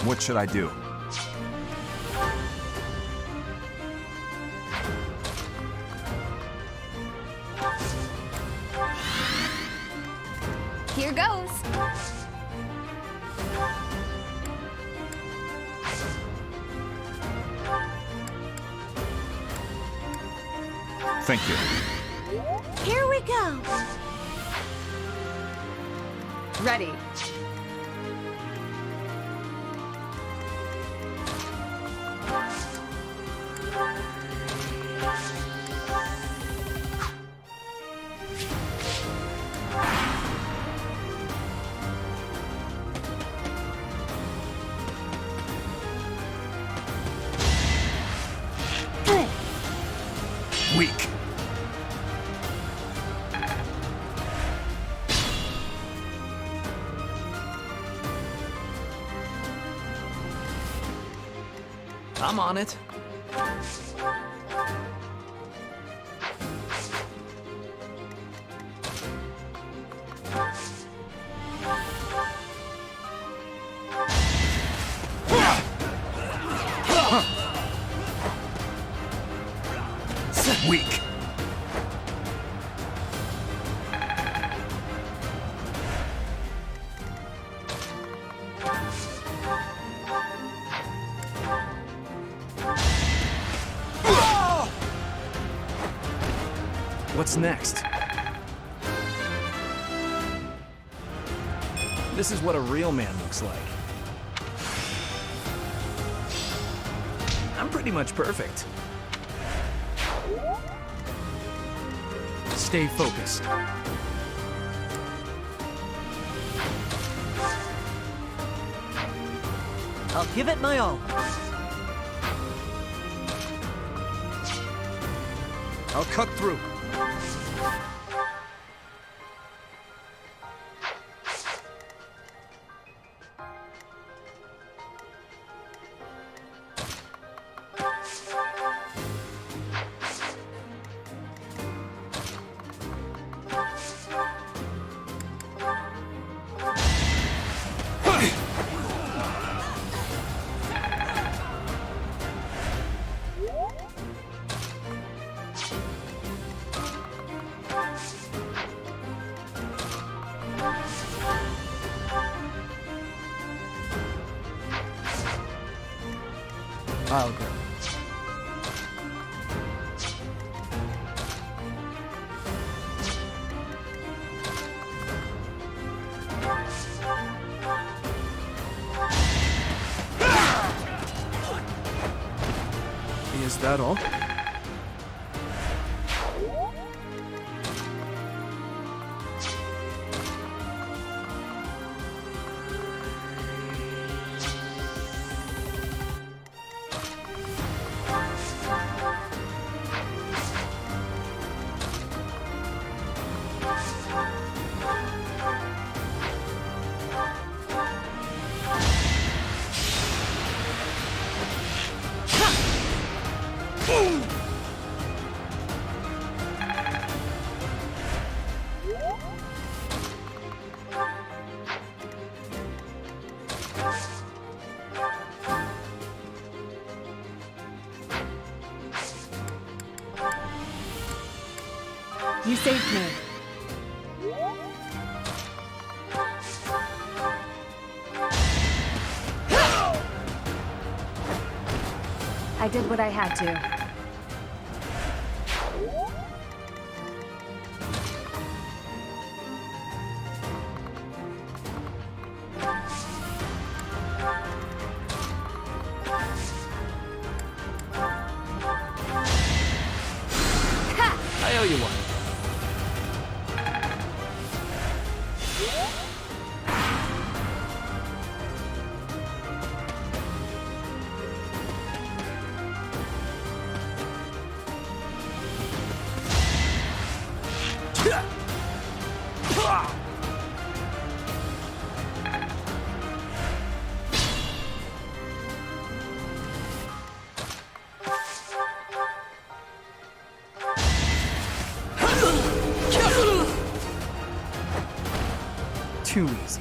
What should I do? Here goes. Thank you. Here we go. Ready. Weak. I'm on it. Weak. What's next? This is what a real man looks like. I'm pretty much perfect. Stay focused. I'll give it my all. I'll cut through. I'll go. Is that all? You saved me. I did what I had to. I owe you one. Too easy.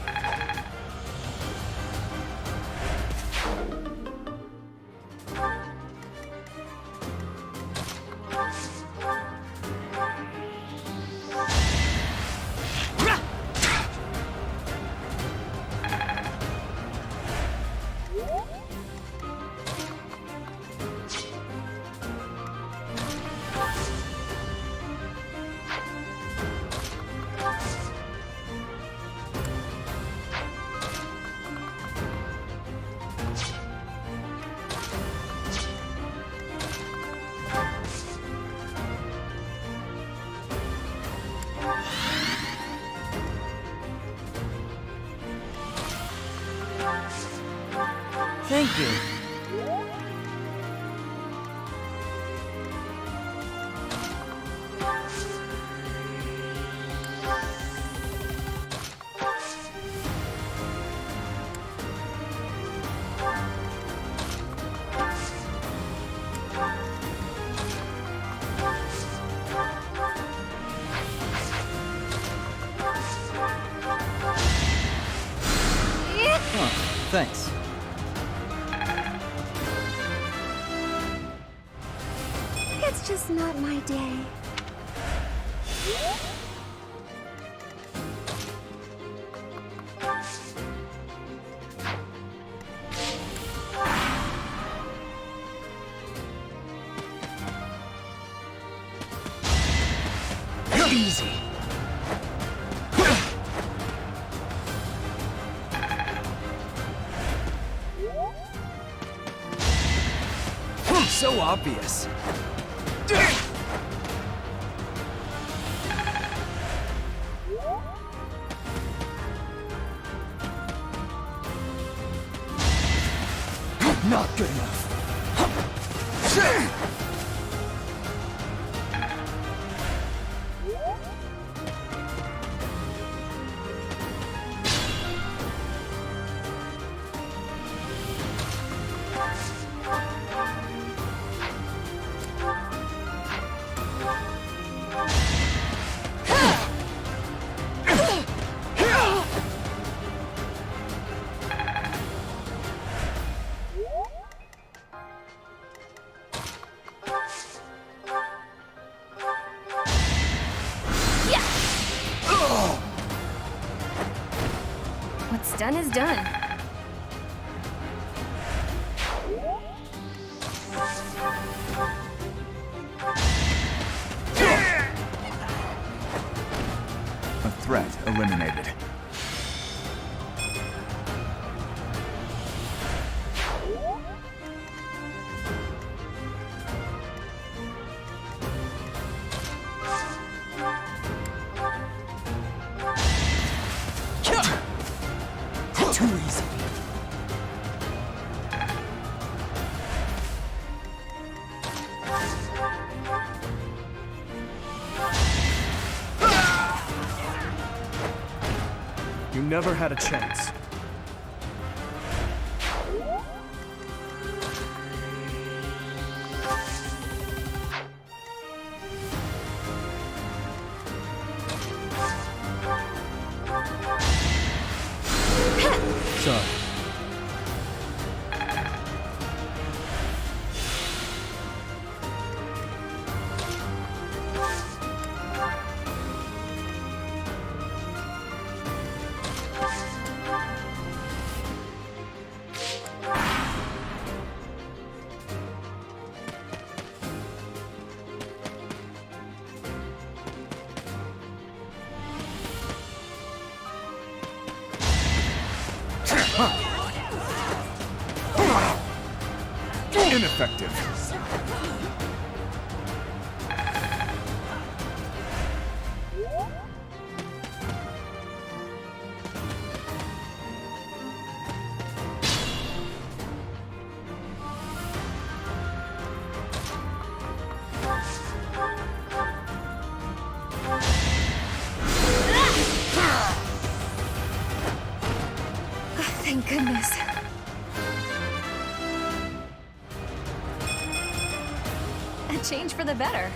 Thank you. Oh, thanks. It's just not my day. Easy. So obvious. Not good enough. What's done is done. A threat eliminated. Too easy. You never had a chance. Sorry. Ineffective. goodness. A change for the better.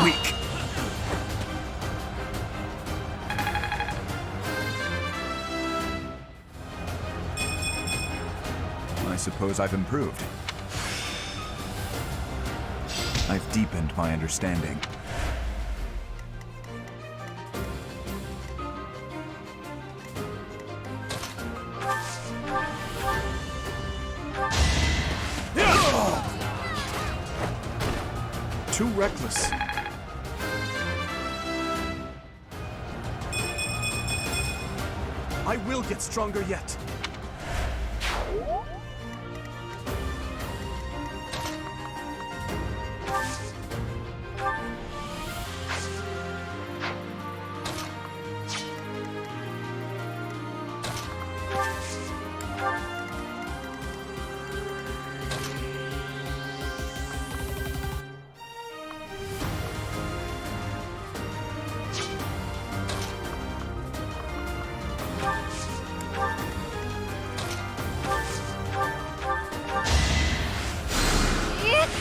Weak. I suppose I've improved. I've deepened my understanding. Too reckless. I will get stronger yet.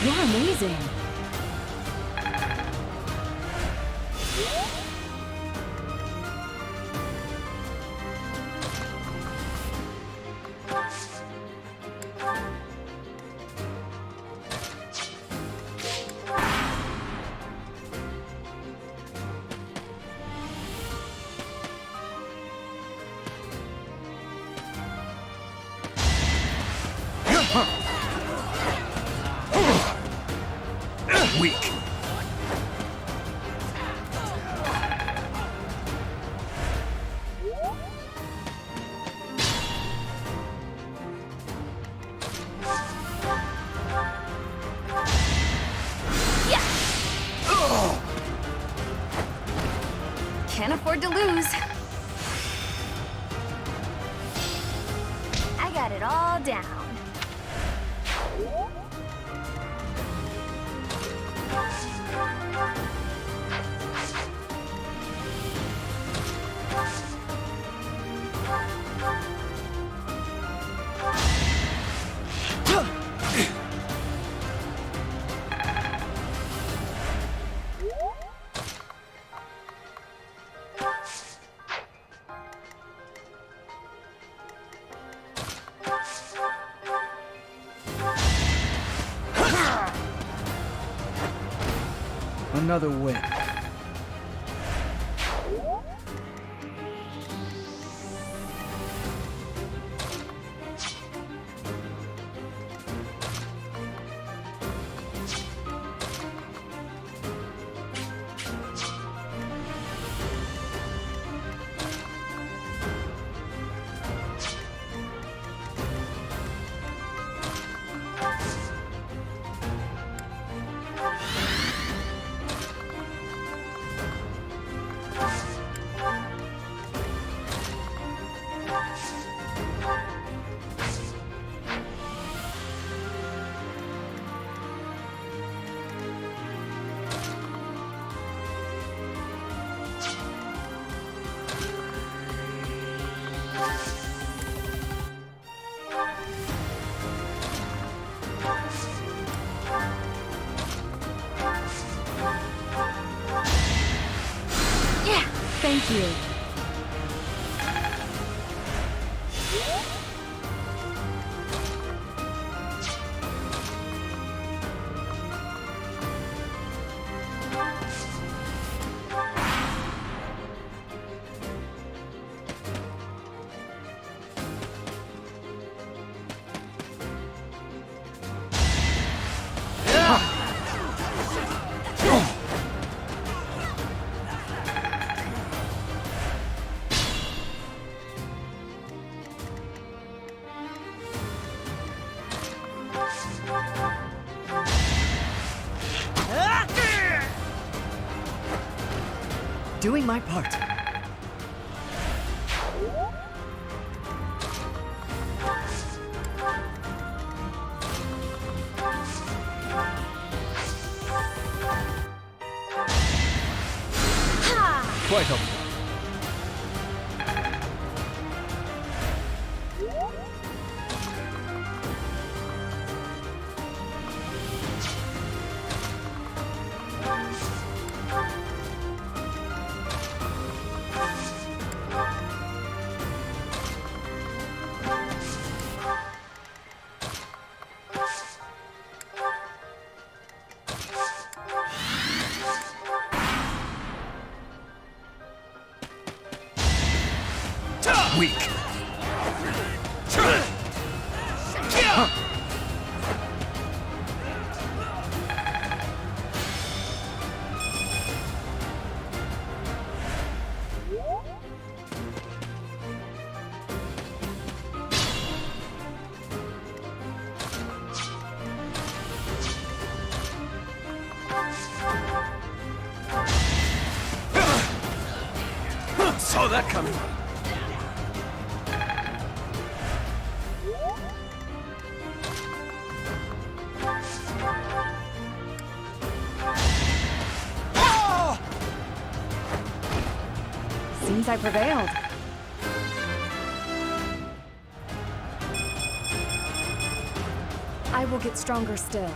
You're amazing. Weak. Can't afford to lose. I got it all down. Another win. Yeah, thank you. Doing my part. Quite helpful. Weak. Saw that coming. Seems I prevailed. I will get stronger still.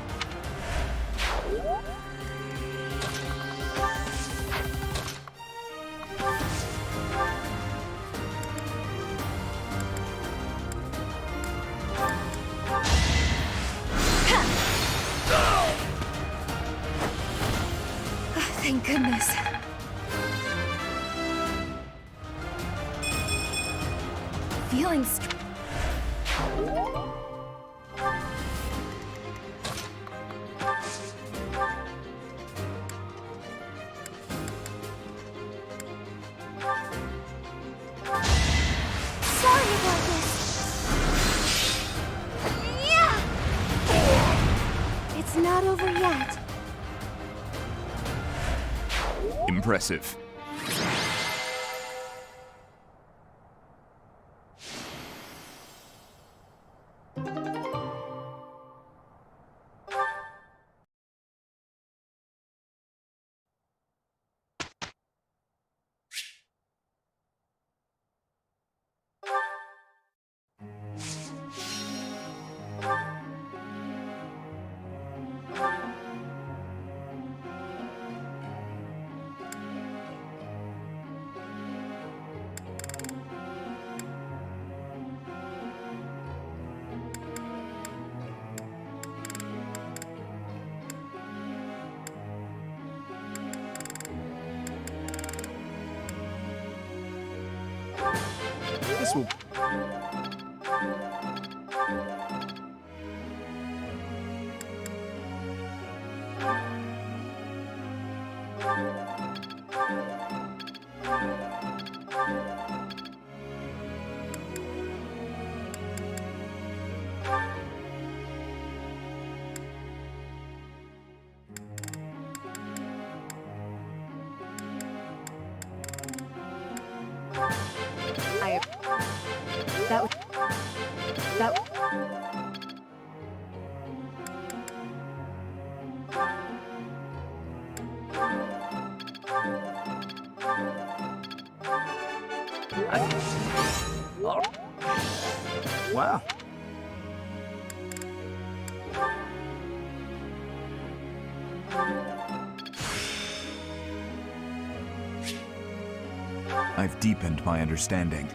Thank goodness. Feeling sorry about this. Yeah. It's not over yet. Impressive. This will... That Wow. I've deepened my understanding.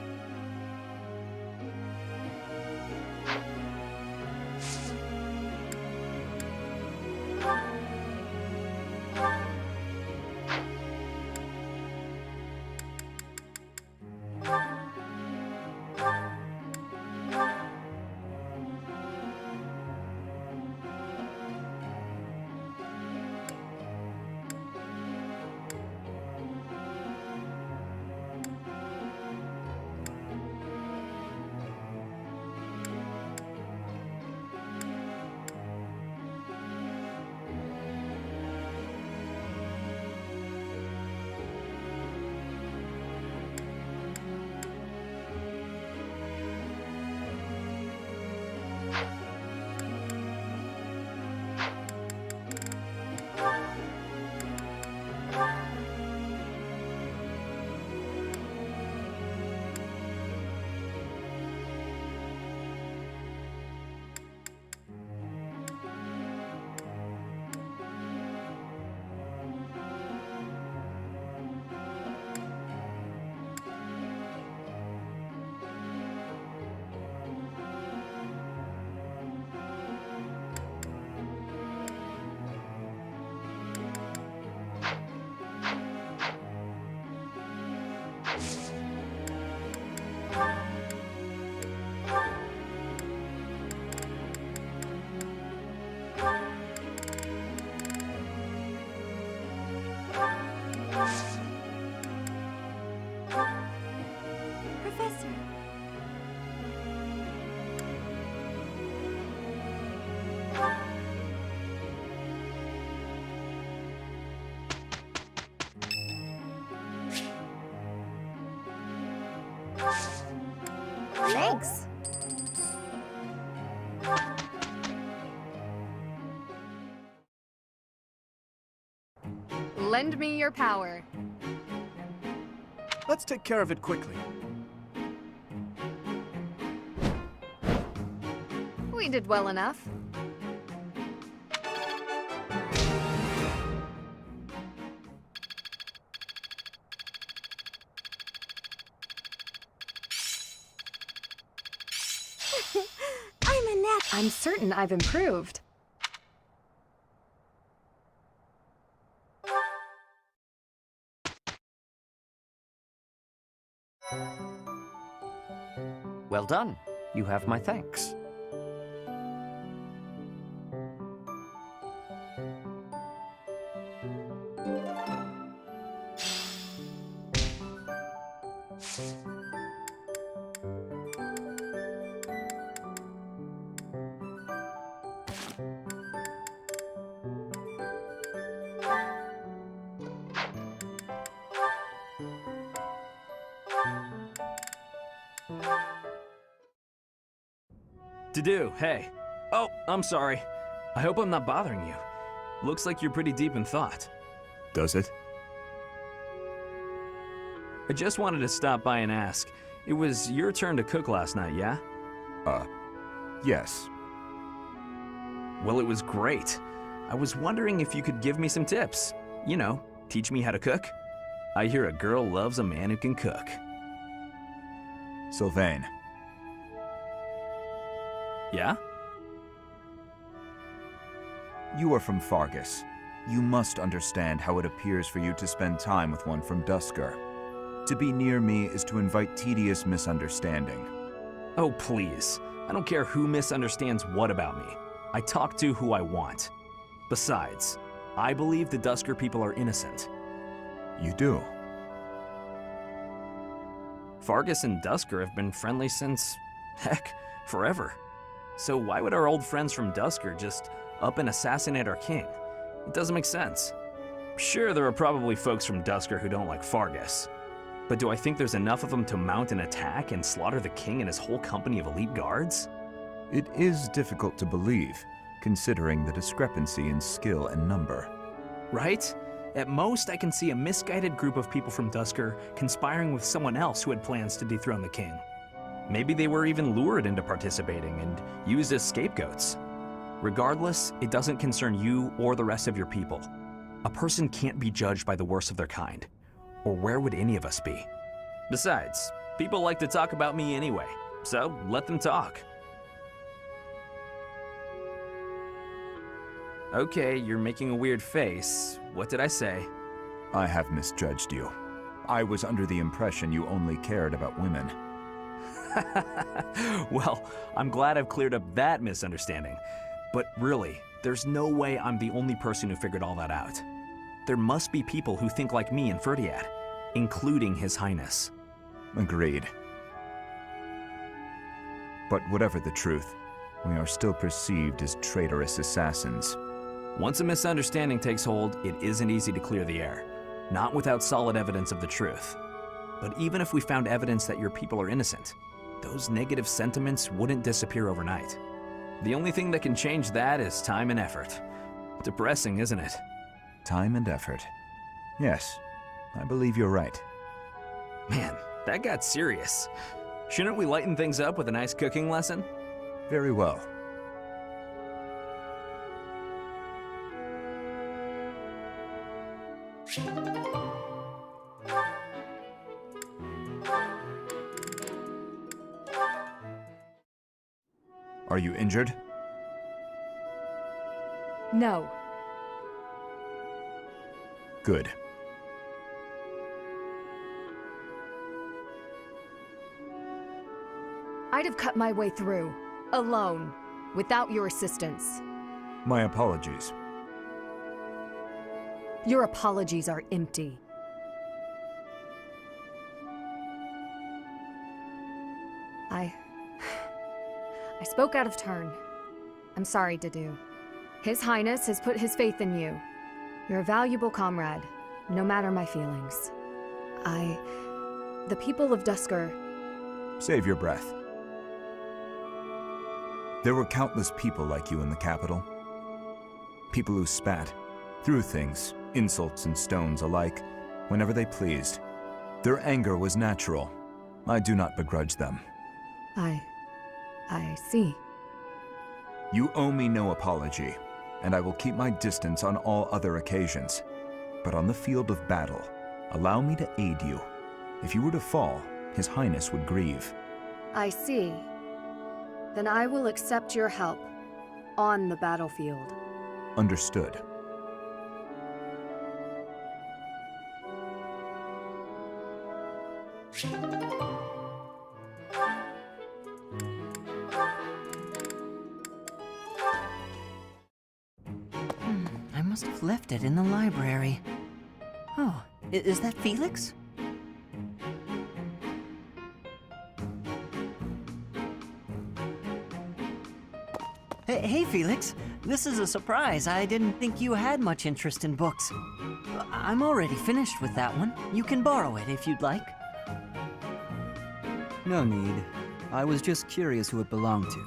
Thanks. Lend me your power. Let's take care of it quickly. We did well enough. I'm a nat. I'm certain I've improved. Well done. You have my thanks. To-do, hey. Oh, I'm sorry. I hope I'm not bothering you. Looks like you're pretty deep in thought. Does it? I just wanted to stop by and ask. It was your turn to cook last night, yeah? Yes. Well, it was great. I was wondering if you could give me some tips. You know, teach me how to cook. I hear a girl loves a man who can cook. Sylvain, Yeah? you are from Fargus. You must understand how it appears for you to spend time with one from Dusker. To be near me is to invite tedious misunderstanding. Oh, please. I don't care who misunderstands what about me. I talk to who I want. Besides, I believe the Dusker people are innocent. You do? Fargus and Dusker have been friendly since, heck, forever. So why would our old friends from Dusker just up and assassinate our king? It doesn't make sense. Sure, there are probably folks from Dusker who don't like Fargus. But do I think there's enough of them to mount an attack and slaughter the king and his whole company of elite guards? It is difficult to believe, considering the discrepancy in skill and number. Right? At most, I can see a misguided group of people from Dusker conspiring with someone else who had plans to dethrone the king. Maybe they were even lured into participating and used as scapegoats. Regardless, it doesn't concern you or the rest of your people. A person can't be judged by the worst of their kind. Or where would any of us be? Besides, people like to talk about me anyway, so let them talk. Okay, you're making a weird face. What did I say? I have misjudged you. I was under the impression you only cared about women. Well, I'm glad I've cleared up that misunderstanding. But really, there's no way I'm the only person who figured all that out. There must be people who think like me in Ferdiad, including His Highness. Agreed. But whatever the truth, we are still perceived as traitorous assassins. Once a misunderstanding takes hold, it isn't easy to clear the air. Not without solid evidence of the truth. But even if we found evidence that your people are innocent, those negative sentiments wouldn't disappear overnight. The only thing that can change that is time and effort. Depressing, isn't it? Time and effort. Yes, I believe you're right. Man, that got serious. Shouldn't we lighten things up with a nice cooking lesson? Very well. Are you injured? No. Good. I'd have cut my way through, alone, without your assistance. My apologies. Your apologies are empty. I spoke out of turn. I'm sorry, Dedu. His Highness has put his faith in you. You're a valuable comrade, no matter my feelings. The people of Dusker... Save your breath. There were countless people like you in the capital. People who spat, threw things, insults and stones alike, whenever they pleased. Their anger was natural. I do not begrudge them. I see. You owe me no apology, and I will keep my distance on all other occasions. But on the field of battle, allow me to aid you. If you were to fall, His Highness would grieve. I see. Then I will accept your help on the battlefield. Understood. I must have left it in the library. Oh, is that Felix? Hey, Felix. This is a surprise. I didn't think you had much interest in books. I'm already finished with that one. You can borrow it if you'd like. No need. I was just curious who it belonged to.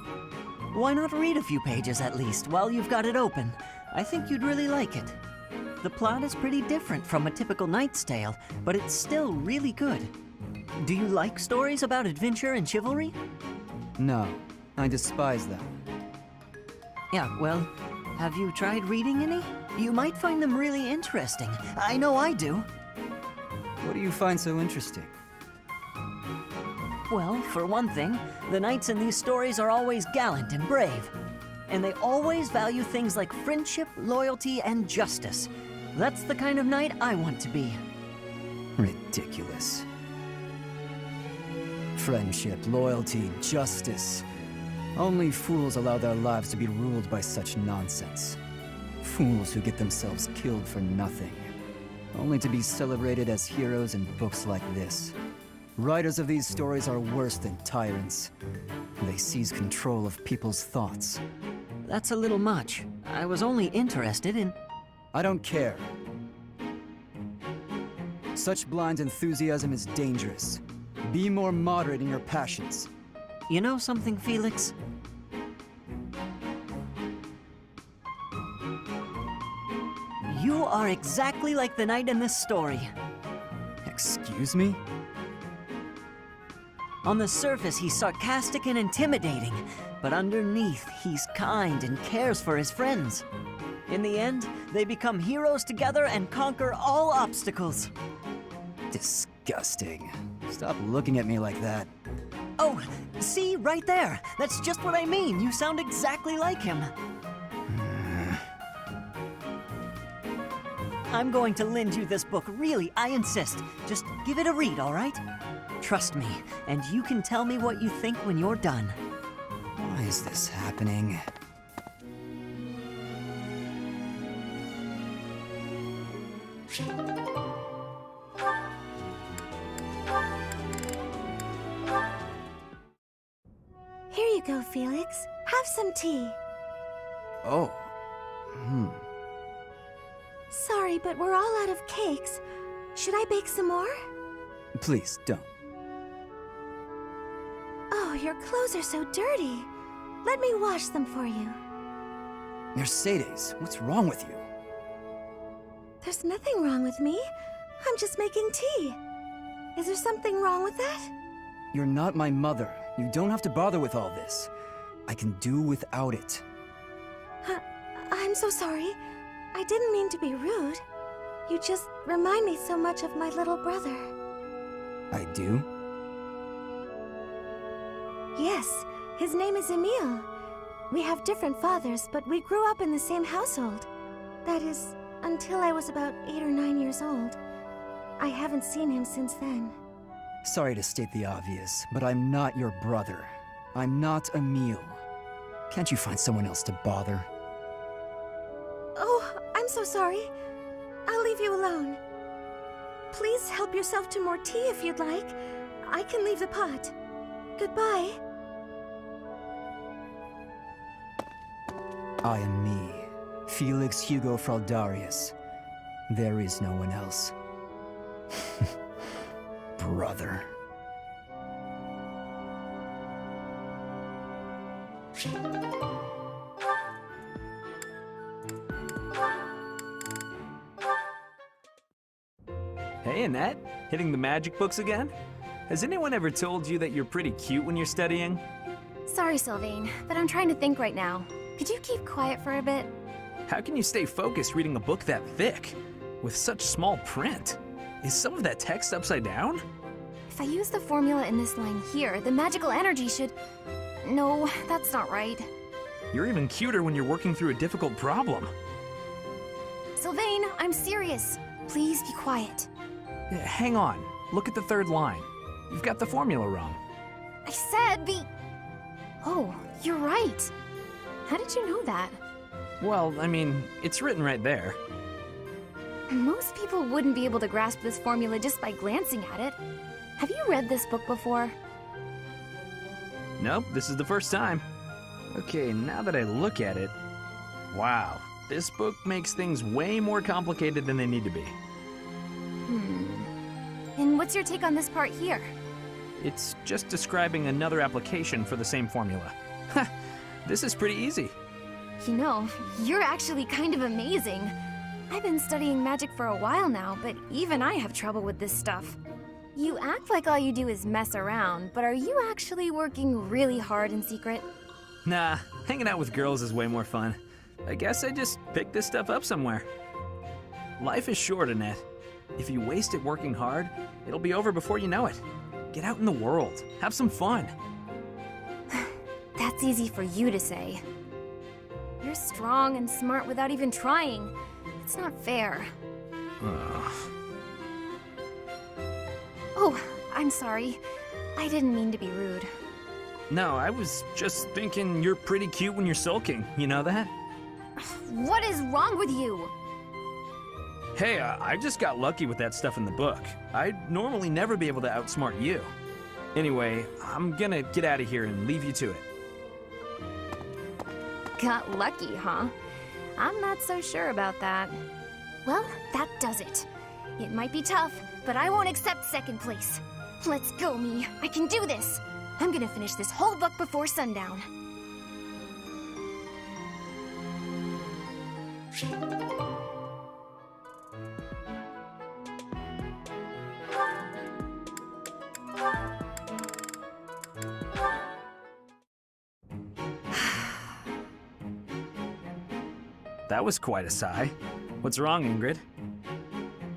Why not read a few pages at least while you've got it open? I think you'd really like it. The plot is pretty different from a typical knight's tale, but it's still really good. Do you like stories about adventure and chivalry? No, I despise them. Yeah, well, have you tried reading any? You might find them really interesting. I know I do. What do you find so interesting? Well, for one thing, the knights in these stories are always gallant and brave. And they always value things like friendship, loyalty, and justice. That's the kind of knight I want to be. Ridiculous. Friendship, loyalty, justice. Only fools allow their lives to be ruled by such nonsense. Fools who get themselves killed for nothing, only to be celebrated as heroes in books like this. Writers of these stories are worse than tyrants. They seize control of people's thoughts. That's a little much. I was only interested in... I don't care. Such blind enthusiasm is dangerous. Be more moderate in your passions. You know something, Felix? You are exactly like the knight in this story. Excuse me? On the surface, he's sarcastic and intimidating, but underneath, he's kind and cares for his friends. In the end, they become heroes together and conquer all obstacles. Disgusting. Stop looking at me like that. Oh, see, right there. That's just what I mean. You sound exactly like him. I'm going to lend you this book, really, I insist. Just give it a read, all right? Trust me, and you can tell me what you think when you're done. Why is this happening? Here you go, Felix. Have some tea. Oh. Sorry, but we're all out of cakes. Should I bake some more? Please, don't. Oh, your clothes are so dirty. Let me wash them for you. Mercedes, what's wrong with you? There's nothing wrong with me. I'm just making tea. Is there something wrong with that? You're not my mother. You don't have to bother with all this. I can do without it. I'm so sorry. I didn't mean to be rude. You just remind me so much of my little brother. I do? Yes, his name is Emile. We have different fathers, but we grew up in the same household. That is, until I was about 8 or 9 years old. I haven't seen him since then. Sorry to state the obvious, but I'm not your brother. I'm not Emile. Can't you find someone else to bother? Oh, I'm so sorry. I'll leave you alone. Please help yourself to more tea if you'd like. I can leave the pot. Goodbye. I am me, Felix Hugo Fraldarius. There is no one else. Brother. Hey, Annette. Hitting the magic books again? Has anyone ever told you that you're pretty cute when you're studying? Sorry, Sylvain, but I'm trying to think right now. Could you keep quiet for a bit? How can you stay focused reading a book that thick? With such small print? Is some of that text upside down? If I use the formula in this line here, the magical energy should... No, that's not right. You're even cuter when you're working through a difficult problem. Sylvain, I'm serious. Please be quiet. Hang on. Look at the third line. You've got the formula wrong. I said the... Oh, you're right. How did you know that? Well, I mean, it's written right there. Most people wouldn't be able to grasp this formula just by glancing at it. Have you read this book before? Nope, this is the first time. Okay, now that I look at it... Wow, this book makes things way more complicated than they need to be. And what's your take on this part here? It's just describing another application for the same formula. Ha! This is pretty easy. You know, you're actually kind of amazing. I've been studying magic for a while now, but even I have trouble with this stuff. You act like all you do is mess around, but are you actually working really hard in secret? Nah, hanging out with girls is way more fun. I guess I just picked this stuff up somewhere. Life is short, Annette. If you waste it working hard, it'll be over before you know it. Get out in the world. Have some fun. That's easy for you to say. You're strong and smart without even trying. It's not fair. Ugh. Oh, I'm sorry. I didn't mean to be rude. No, I was just thinking you're pretty cute when you're sulking. You know that? What is wrong with you? Hey, I just got lucky with that stuff in the book. I'd normally never be able to outsmart you. Anyway, I'm gonna get out of here and leave you to it. Got lucky, huh? I'm not so sure about that. Well, that does it. It might be tough, but I won't accept second place. Let's go, me. I can do this. I'm gonna finish this whole book before sundown. That was quite a sigh. What's wrong, Ingrid?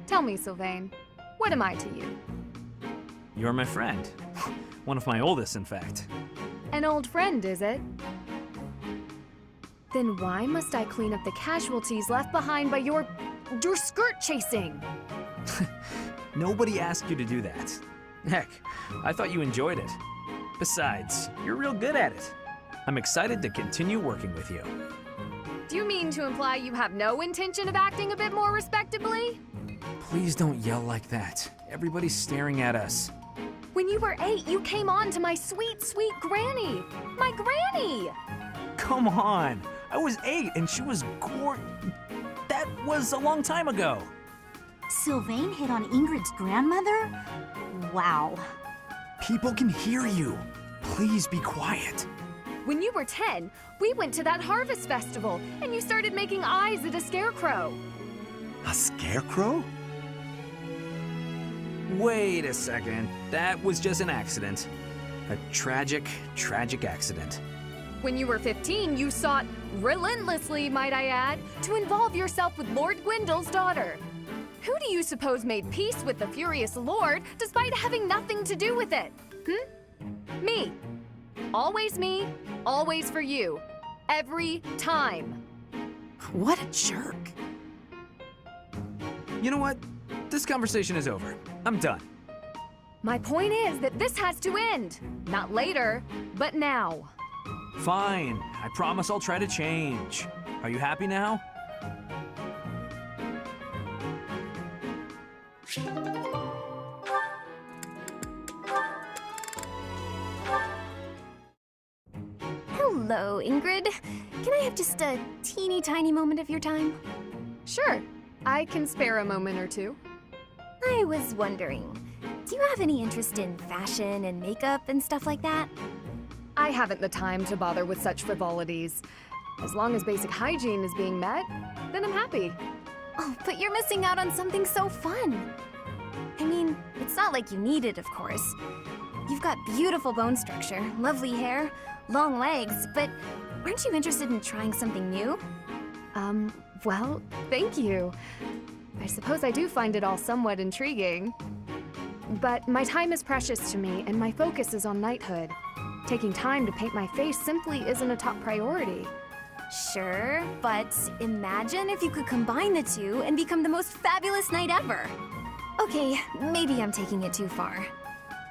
Tell me, Sylvain, what am I to you? You're my friend. One of my oldest, in fact. An old friend, is it? Then why must I clean up the casualties left behind by your skirt chasing? Nobody asked you to do that. Heck, I thought you enjoyed it. Besides, you're real good at it. I'm excited to continue working with you. Do you mean to imply you have no intention of acting a bit more respectably? Please don't yell like that. Everybody's staring at us. When you were 8, you came on to my sweet, sweet granny. My granny! Come on! I was 8 and she was That was a long time ago. Sylvain hit on Ingrid's grandmother? Wow. People can hear you. Please be quiet. When you were 10, we went to that harvest festival, and you started making eyes at a scarecrow. A scarecrow? Wait a second. That was just an accident. A tragic, tragic accident. When you were 15, you sought, relentlessly might I add, to involve yourself with Lord Gwendol's daughter. Who do you suppose made peace with the furious lord despite having nothing to do with it? Me. Always me, always for you. Every time. What a jerk. You know what? This conversation is over. I'm done. My point is that this has to end. Not later, but now. Fine. I promise I'll try to change. Are you happy now? Hello, Ingrid. Can I have just a teeny tiny moment of your time? Sure, I can spare a moment or two. I was wondering, do you have any interest in fashion and makeup and stuff like that? I haven't the time to bother with such frivolities. As long as basic hygiene is being met, then I'm happy. Oh, but you're missing out on something so fun. I mean, it's not like you need it, of course. You've got beautiful bone structure, lovely hair, long legs, but aren't you interested in trying something new? Well, thank you. I suppose I do find it all somewhat intriguing. But my time is precious to me, and my focus is on knighthood. Taking time to paint my face simply isn't a top priority. Sure, but imagine if you could combine the two and become the most fabulous knight ever. Okay, maybe I'm taking it too far.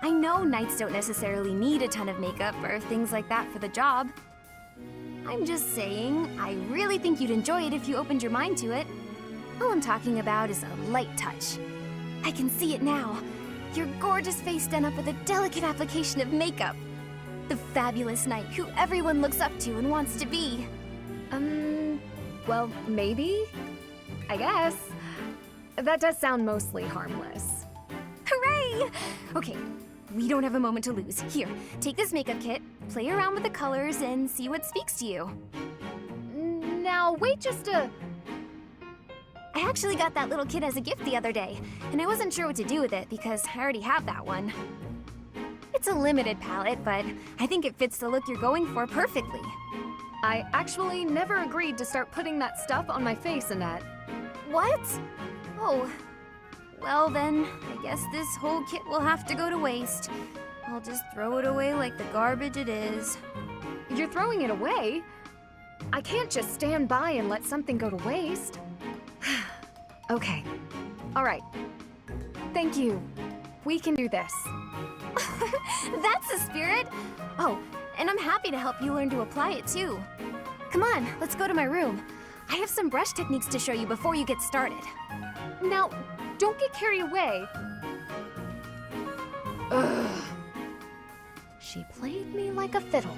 I know knights don't necessarily need a ton of makeup or things like that for the job. I'm just saying, I really think you'd enjoy it if you opened your mind to it. All I'm talking about is a light touch. I can see it now. Your gorgeous face done up with a delicate application of makeup. The fabulous knight who everyone looks up to and wants to be. Well, maybe? I guess. That does sound mostly harmless. Hooray! Okay, we don't have a moment to lose. Here, take this makeup kit, play around with the colors, and see what speaks to you. Now, wait just a... I actually got that little kit as a gift the other day, and I wasn't sure what to do with it because I already have that one. It's a limited palette, but I think it fits the look you're going for perfectly. I actually never agreed to start putting that stuff on my face, Annette. What? Oh, well then, I guess this whole kit will have to go to waste. I'll just throw it away like the garbage it is. You're throwing it away? I can't just stand by and let something go to waste. Okay. All right. Thank you. We can do this. That's the spirit! Oh, and I'm happy to help you learn to apply it too. Come on, let's go to my room. I have some brush techniques to show you before you get started. Now, don't get carried away. Ugh. She played me like a fiddle.